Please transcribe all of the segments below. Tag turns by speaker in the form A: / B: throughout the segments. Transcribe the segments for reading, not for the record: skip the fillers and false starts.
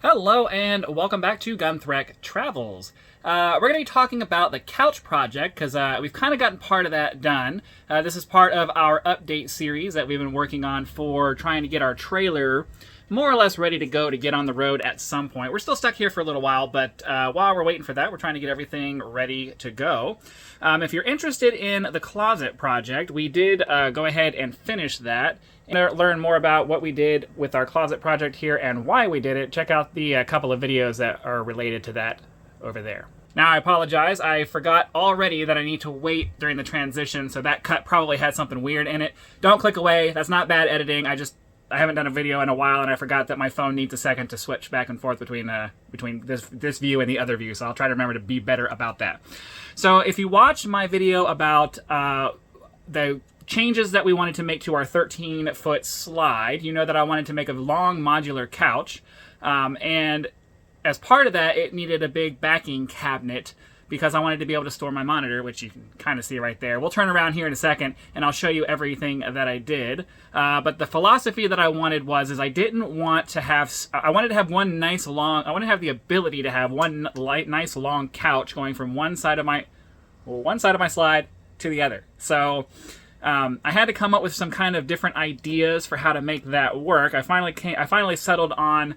A: Hello and welcome back to Gunthreck Travels. We're going to be talking about the couch project because we've kind of gotten part of that done. This is part of our update series that we've been working on for trying to get our trailer more or less ready to go to get on the road at some point. We're still stuck here for a little while, but while we're waiting for that, we're trying to get everything ready to go. If you're interested in the closet project, we did go ahead and finish that. And learn more about what we did with our closet project here and why we did it, check out the couple of videos that are related to that over there. Now, I apologize. I forgot already that I need to wait during the transition, so that cut probably had something weird in it. Don't click away. That's not bad editing. I haven't done a video in a while, and I forgot that my phone needs a second to switch back and forth between this view and the other view, so I'll try to remember to be better about that. So if you watch my video about the changes that we wanted to make to our 13-foot slide, you know that I wanted to make a long modular couch, and as part of that, it needed a big backing cabinet because I wanted to be able to store my monitor, which you can kind of see right there. We'll turn around here in a second, and I'll show you everything that I did. But the philosophy that I wanted was I wanted to have one nice long, I want to have the ability to have one nice long couch going from one side of my slide to the other. So I had to come up with some kind of different ideas for how to make that work. I finally settled on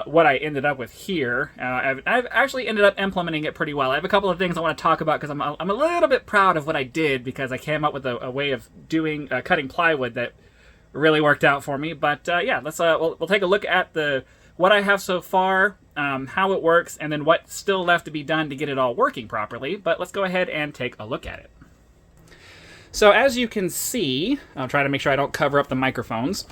A: what I ended up with here. I've actually ended up implementing it pretty well. I have a couple of things I want to talk about because I'm a little bit proud of what I did because I came up with a way of doing cutting plywood that really worked out for me. But yeah, we'll take a look at what I have so far, how it works, and then what's still left to be done to get it all working properly. But let's go ahead and take a look at it. So as you can see, I'll try to make sure I don't cover up the microphones.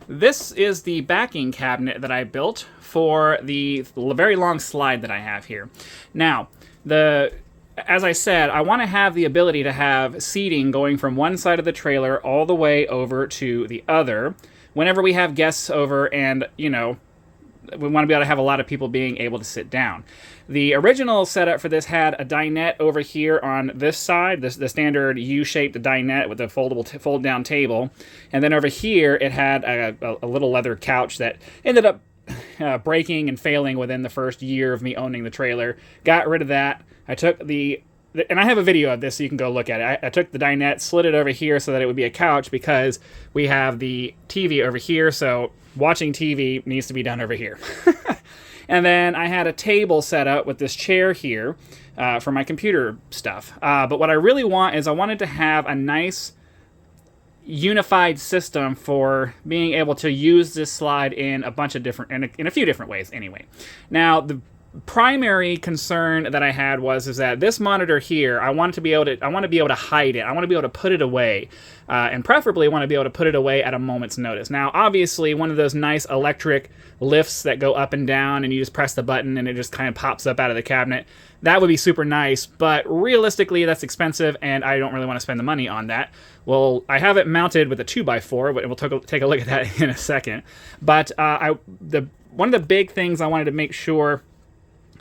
A: This is the backing cabinet that I built for the very long slide that I have here. Now, as I said, I want to have the ability to have seating going from one side of the trailer all the way over to the other whenever we have guests over and, you know, we want to be able to have a lot of people being able to sit down. The original setup for this had a dinette over here on this side, the standard U-shaped dinette with a fold-down table. And then over here, it had a little leather couch that ended up breaking and failing within the first year of me owning the trailer. Got rid of that. I took and I have a video of this so you can go look at it. I took the dinette, slid it over here so that it would be a couch because we have the TV over here, so watching TV needs to be done over here. And then I had a table set up with this chair here for my computer stuff. But what I really want is I wanted to have a nice unified system for being able to use this slide in a bunch of different, in a few different ways anyway. Now, the primary concern that I had is that this monitor here, I want to be able to hide it. I want to be able to put it away, and preferably want to be able to put it away at a moment's notice. Now, obviously, one of those nice electric lifts that go up and down, and you just press the button and it just kind of pops up out of the cabinet. That would be super nice, but realistically, that's expensive, and I don't really want to spend the money on that. Well, I have it mounted with a 2x4, but we'll take a look at that in a second. But one of the big things I wanted to make sure.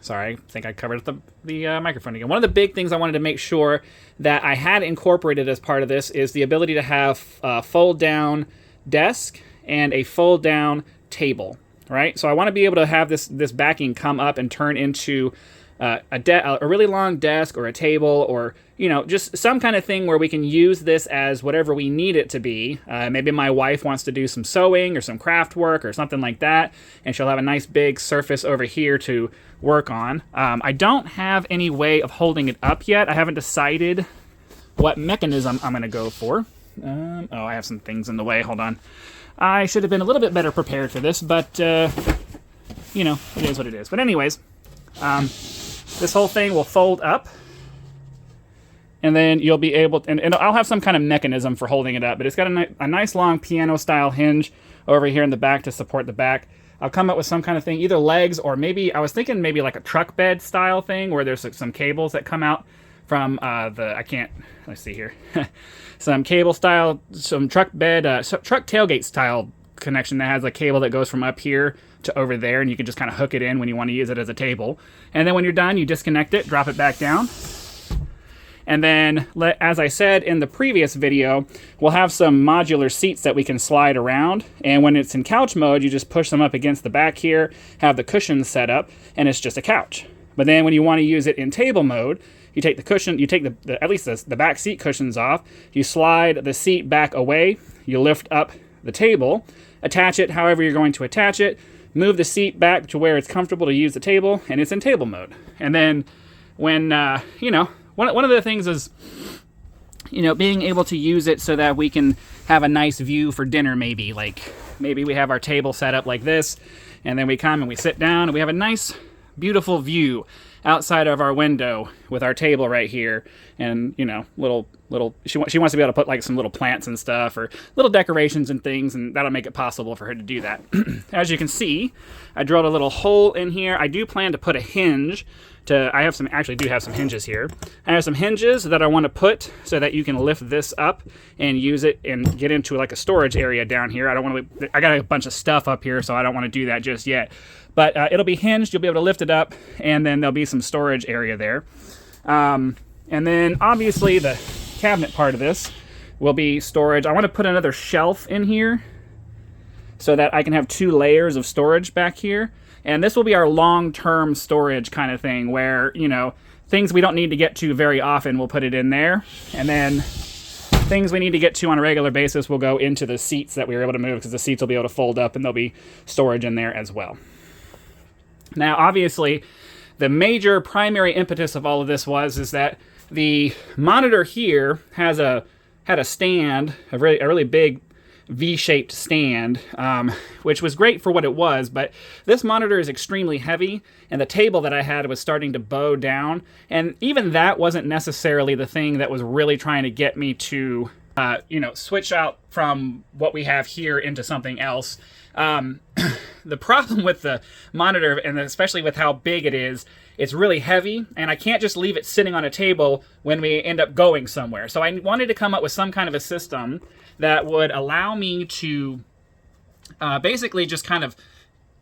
A: Sorry, I think I covered the microphone again. One of the big things I wanted to make sure that I had incorporated as part of this is the ability to have a fold-down desk and a fold-down table, right? So I want to be able to have this backing come up and turn into a really long desk or a table or, you know, just some kind of thing where we can use this as whatever we need it to be. Maybe my wife wants to do some sewing or some craft work or something like that, and she'll have a nice big surface over here to work on. I don't have any way of holding it up yet. I haven't decided what mechanism I'm going to go for. I have some things in the way. Hold on. I should have been a little bit better prepared for this, but, you know, it is what it is. But anyways, this whole thing will fold up, and then you'll be able to, and I'll have some kind of mechanism for holding it up, but it's got a nice long piano-style hinge over here in the back to support the back. I'll come up with some kind of thing, either legs or maybe, I was thinking maybe like a truck bed style thing where there's some cables that come out from let's see here, some cable style, some truck bed, truck tailgate style connection that has a cable that goes from up here to over there, and you can just kind of hook it in when you want to use it as a table. And then when you're done, you disconnect it, drop it back down, And then, as I said in the previous video, we'll have some modular seats that we can slide around. And when it's in couch mode, you just push them up against the back here, have the cushions set up, and it's just a couch. But then when you want to use it in table mode, you take the cushion, you take at least the back seat cushions off, you slide the seat back away, you lift up the table, attach it however you're going to attach it, move the seat back to where it's comfortable to use the table, and it's in table mode. And then when, you know, one of the things is, you know, being able to use it so that we can have a nice view for dinner maybe. Like, maybe we have our table set up like this, and then we come and we sit down, and we have a nice, beautiful view outside of our window with our table right here, and you know, little she wants to be able to put like some little plants and stuff or little decorations and things, and that'll make it possible for her to do that. As you can see, I drilled a little hole in here. I do plan to put a hinge I have some, actually do have some hinges here. I have some hinges that I want to put so that you can lift this up and use it and get into like a storage area down here. I got a bunch of stuff up here, so I don't want to do that just yet. But it'll be hinged, you'll be able to lift it up, and then there'll be some storage area there. And then obviously the cabinet part of this will be storage. I want to put another shelf in here so that I can have 2 layers of storage back here. And this will be our long-term storage kind of thing where, you know, things we don't need to get to very often, we'll put it in there. And then things we need to get to on a regular basis will go into the seats that we were able to move, because the seats will be able to fold up and there'll be storage in there as well. Now, obviously, the major primary impetus of all of this is that the monitor here had a stand, a really big V-shaped stand, which was great for what it was, but this monitor is extremely heavy, and the table that I had was starting to bow down, and even that wasn't necessarily the thing that was really trying to get me to, you know, switch out from what we have here into something else. The problem with the monitor, and especially with how big it is, it's really heavy, and I can't just leave it sitting on a table when we end up going somewhere. So I wanted to come up with some kind of a system that would allow me to basically just kind of,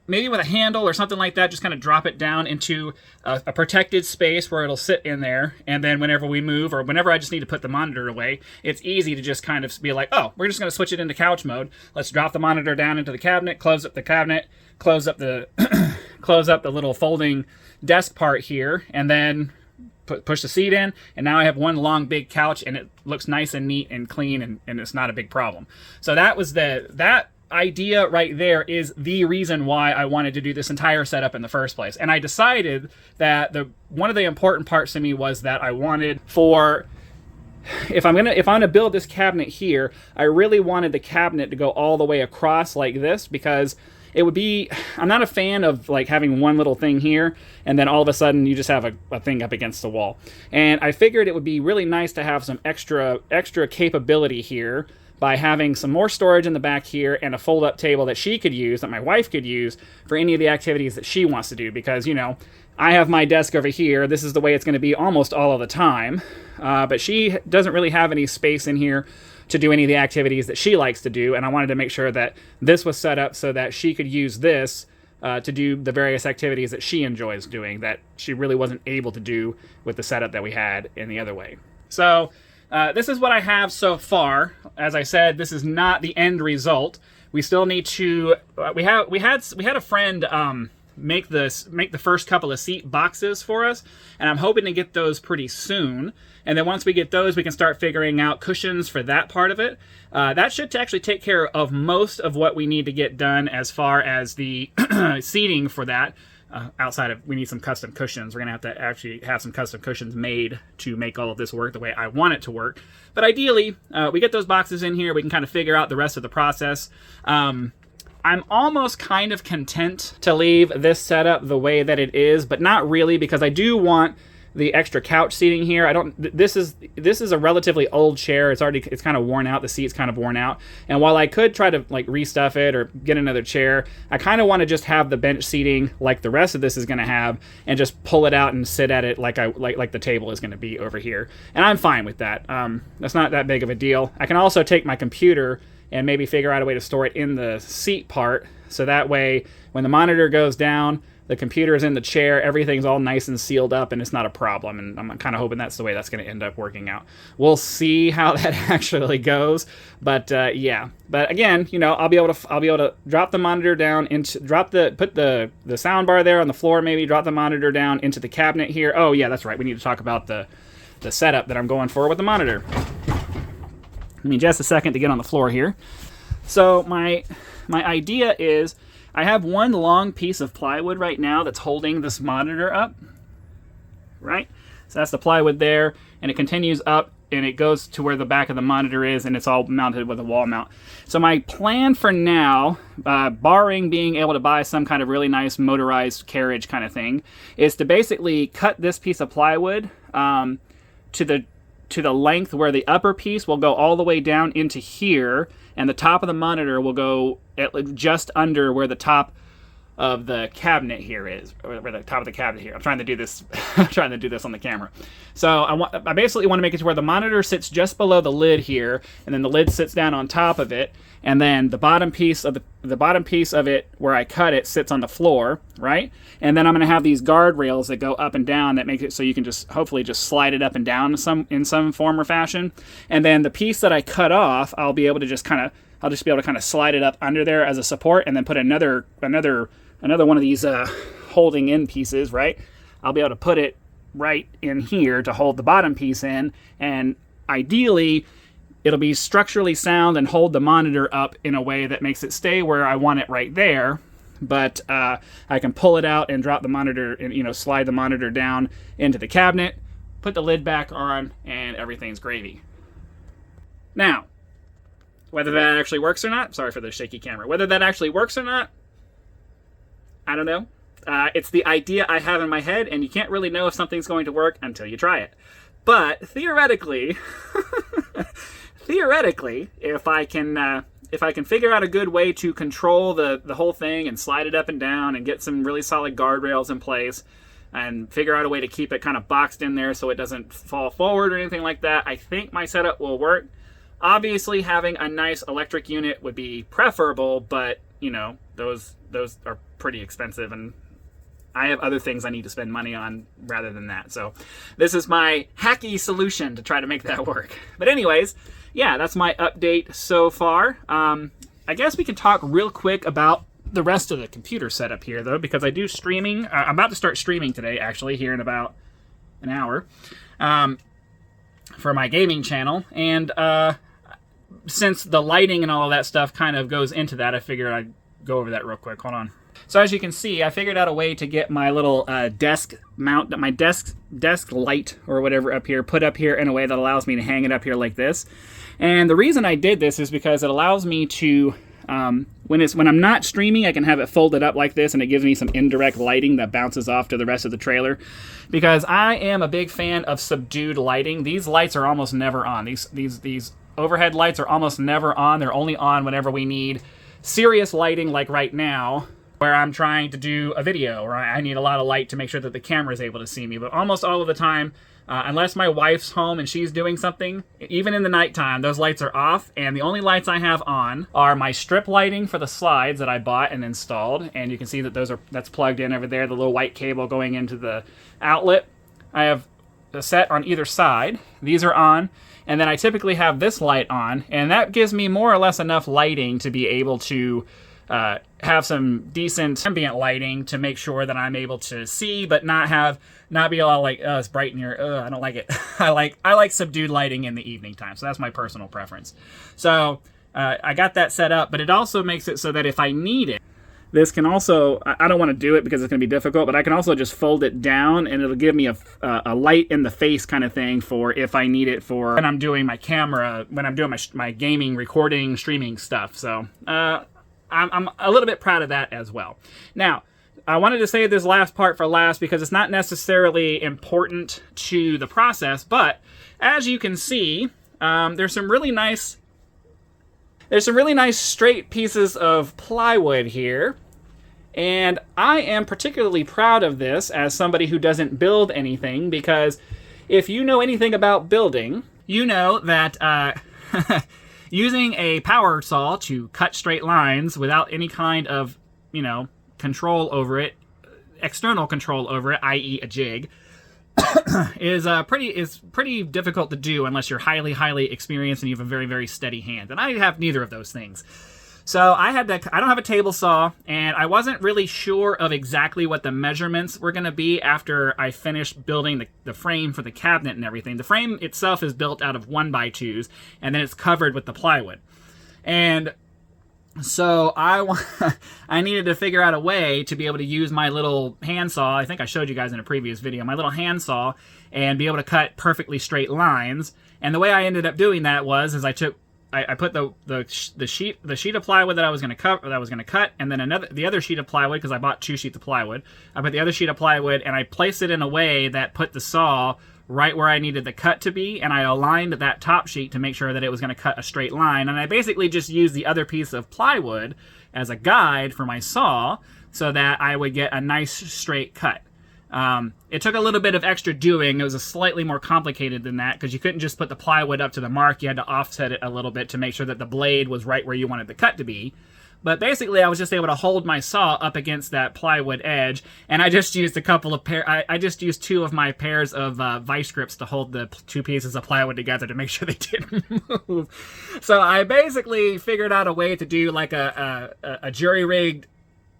A: maybe with a handle or something like that, just kind of drop it down into a protected space where it'll sit in there. And then whenever we move, or whenever I just need to put the monitor away, it's easy to just kind of be like, oh, we're just going to switch it into couch mode. Let's drop the monitor down into the cabinet, close up the cabinet, close up the close up the little folding desk part here, and then push the seat in, and now I have one long big couch, and it looks nice and neat and clean, and it's not a big problem. So that was that idea right there is the reason why I wanted to do this entire setup in the first place. And I decided that one of the important parts to me was that I wanted if I'm gonna build this cabinet here, I really wanted the cabinet to go all the way across like this, because I'm not a fan of like having one little thing here and then all of a sudden you just have a thing up against the wall. And I figured it would be really nice to have some extra capability here by having some more storage in the back here and a fold-up table that she could use, that my wife could use for any of the activities that she wants to do. Because, you know, I have my desk over here. This is the way it's going to be almost all of the time. But she doesn't really have any space in here to do any of the activities that she likes to do, and I wanted to make sure that this was set up so that she could use this to do the various activities that she enjoys doing that she really wasn't able to do with the setup that we had in the other way. So this is what I have so far. As I said, this is not the end result. We still need to. We had a friend make the first couple of seat boxes for us, and I'm hoping to get those pretty soon. And then once we get those, we can start figuring out cushions for that part of it. That should actually take care of most of what we need to get done as far as the seating for that. Outside of, we need some custom cushions. We're going to have to actually have some custom cushions made to make all of this work the way I want it to work. But ideally, we get those boxes in here, we can kind of figure out the rest of the process. I'm almost kind of content to leave this setup the way that it is, but not really, because I do want the extra couch seating here. This is a relatively old chair. It's kind of worn out. The seat's kind of worn out. And while I could try to like restuff it or get another chair, I kind of want to just have the bench seating like the rest of this is going to have, and just pull it out and sit at it like the table is going to be over here. And I'm fine with that. That's not that big of a deal. I can also take my computer and maybe figure out a way to store it in the seat part, so that way when the monitor goes down, the computer's in the chair, everything's all nice and sealed up, and it's not a problem. And I'm kind of hoping that's the way that's going to end up working out. We'll see how that actually goes, but yeah. But again, you know, I'll be able to drop the monitor down into put the sound bar there on the floor, maybe drop the monitor down into the cabinet here. Oh yeah, that's right. We need to talk about the setup that I'm going for with the monitor. Give me just a second to get on the floor here. So my idea is, I have one long piece of plywood right now that's holding this monitor up, right? So that's the plywood there, and it continues up, and it goes to where the back of the monitor is, and it's all mounted with a wall mount. So my plan for now, barring being able to buy some kind of really nice motorized carriage kind of thing, is to basically cut this piece of plywood to the length where the upper piece will go all the way down into here, and the top of the monitor will go just under where the top of the cabinet here is, or where the top of the cabinet here. I'm trying to do this. I'm trying to do this on the camera. So I basically want to make it to where the monitor sits just below the lid here, and then the lid sits down on top of it, and then the bottom piece of the bottom piece of it where I cut it sits on the floor, right? And then I'm going to have these guardrails that go up and down that make it so you can just hopefully just slide it up and down in some form or fashion. And then the piece that I cut off, I'll just be able to kind of slide it up under there as a support, and then put another one of these holding in pieces, right? I'll be able to put it right in here to hold the bottom piece in, and ideally it'll be structurally sound and hold the monitor up in a way that makes it stay where I want it right there. But I can pull it out and drop the monitor and, you know, slide the monitor down into the cabinet, put the lid back on, and everything's gravy. Now, whether that actually works or not, sorry for the shaky camera, whether that actually works or not, I don't know. It's the idea I have in my head, and you can't really know if something's going to work until you try it. But theoretically, if I can figure out a good way to control the whole thing and slide it up and down and get some really solid guardrails in place and figure out a way to keep it kind of boxed in there so it doesn't fall forward or anything like that, I think my setup will work. Obviously, having a nice electric unit would be preferable, but, you know, those are pretty expensive, and I have other things I need to spend money on rather than that. So this is my hacky solution to try to make that work. But anyways, yeah, that's my update so far. I guess we can talk real quick about the rest of the computer setup here, though, because I do streaming. I'm about to start streaming today, actually, here in about an hour, for my gaming channel. And since the lighting and all of that stuff kind of goes into that, I figured I'd go over that real quick. Hold on. So as you can see, I figured out a way to get my little desk mount, my desk light or whatever up here, put up here in a way that allows me to hang it up here like this. And the reason I did this is because it allows me to, when I'm not streaming, I can have it folded up like this, and it gives me some indirect lighting that bounces off to the rest of the trailer. Because I am a big fan of subdued lighting. These lights are almost never on. These overhead lights are almost never on. They're only on whenever we need serious lighting, like right now, where I'm trying to do a video, or I need a lot of light to make sure that the camera is able to see me. But almost all of the time, unless my wife's home and she's doing something, even in the nighttime, those lights are off, and the only lights I have on are my strip lighting for the slides that I bought and installed, and you can see that that's plugged in over there, the little white cable going into the outlet. I have a set on either side. These are on. And then I typically have this light on, and that gives me more or less enough lighting to be able to have some decent ambient lighting to make sure that I'm able to see, but not be all like, oh, it's bright in here. I don't like it. I like subdued lighting in the evening time. So that's my personal preference. So I got that set up, but it also makes it so that if I need it, this can also, I don't want to do it because it's going to be difficult, but I can also just fold it down, and it'll give me a light in the face kind of thing for if I need it for when I'm doing my camera, when I'm doing my gaming, recording, streaming stuff. So I'm a little bit proud of that as well. Now, I wanted to say this last part for last because it's not necessarily important to the process, but as you can see, there's some really nice straight pieces of plywood here. And I am particularly proud of this as somebody who doesn't build anything, because if you know anything about building, you know that using a power saw to cut straight lines without any kind of, control over it, external control over it, i.e. a jig, is pretty difficult to do unless you're highly experienced and you have a very steady hand. And I have neither of those things. So I don't have a table saw, and I wasn't really sure of exactly what the measurements were going to be after I finished building the frame for the cabinet and everything. The frame itself is built out of 1x2s, and then it's covered with the plywood. And so I needed to figure out a way to be able to use my little handsaw. I think I showed you guys in a previous video, my little handsaw, and be able to cut perfectly straight lines. And the way I ended up doing that was I put the sheet of plywood that I was going to cut, and then the other sheet of plywood, because I bought 2 sheets of plywood. I put the other sheet of plywood and I placed it in a way that put the saw right where I needed the cut to be, and I aligned that top sheet to make sure that it was going to cut a straight line. And I basically just used the other piece of plywood as a guide for my saw so that I would get a nice straight cut. It took a little bit of extra doing. It was slightly more complicated than that because you couldn't just put the plywood up to the mark. You had to offset it a little bit to make sure that the blade was right where you wanted the cut to be. But basically, I was just able to hold my saw up against that plywood edge, and I just used I just used 2 of my pairs of vice grips to hold the 2 pieces of plywood together to make sure they didn't move. So I basically figured out a way to do like a jury-rigged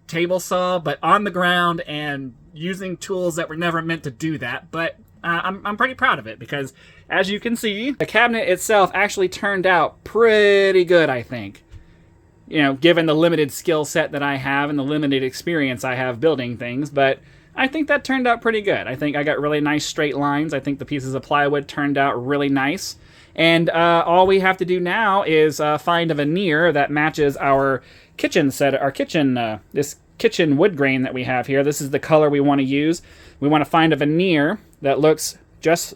A: table saw, but on the ground and using tools that were never meant to do that. But I'm pretty proud of it because, as you can see, the cabinet itself actually turned out pretty good, I think. You know, given the limited skill set that I have and the limited experience I have building things, but I think that turned out pretty good. I think I got really nice straight lines. I think the pieces of plywood turned out really nice. And all we have to do now is find a veneer that matches our kitchen set, this kitchen wood grain that we have here. This is the color we want to use. We want to find a veneer that looks just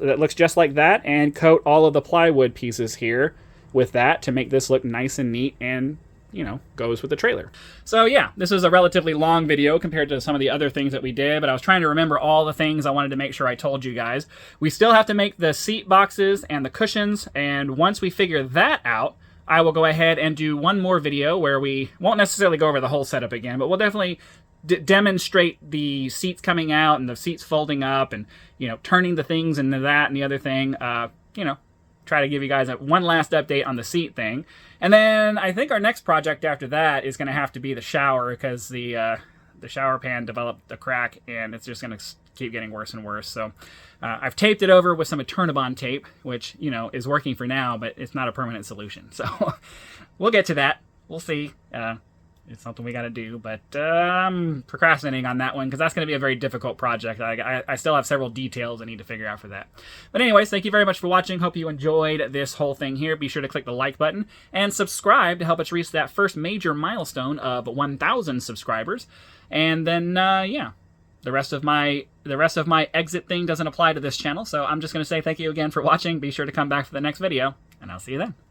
A: like that and coat all of the plywood pieces here with that to make this look nice and neat and, you know, goes with the trailer. So yeah, this is a relatively long video compared to some of the other things that we did, but I was trying to remember all the things I wanted to make sure I told you guys. We still have to make the seat boxes and the cushions, and once we figure that out, I will go ahead and do one more video where we won't necessarily go over the whole setup again, but we'll definitely demonstrate the seats coming out and the seats folding up and, you know, turning the things into that and the other thing. You know, try to give you guys one last update on the seat thing. And then I think our next project after that is going to have to be the shower, because the shower pan developed a crack and it's just going to keep getting worse and worse. So I've taped it over with some Eternabond tape, which, you know, is working for now, but it's not a permanent solution. So we'll get to that. We'll see. It's something we got to do, but I'm procrastinating on that one because that's going to be a very difficult project. I still have several details I need to figure out for that. But anyways, thank you very much for watching. Hope you enjoyed this whole thing here. Be sure to click the like button and subscribe to help us reach that first major milestone of 1,000 subscribers. And then, yeah, the rest of my exit thing doesn't apply to this channel, so I'm just going to say thank you again for watching. Be sure to come back for the next video, and I'll see you then.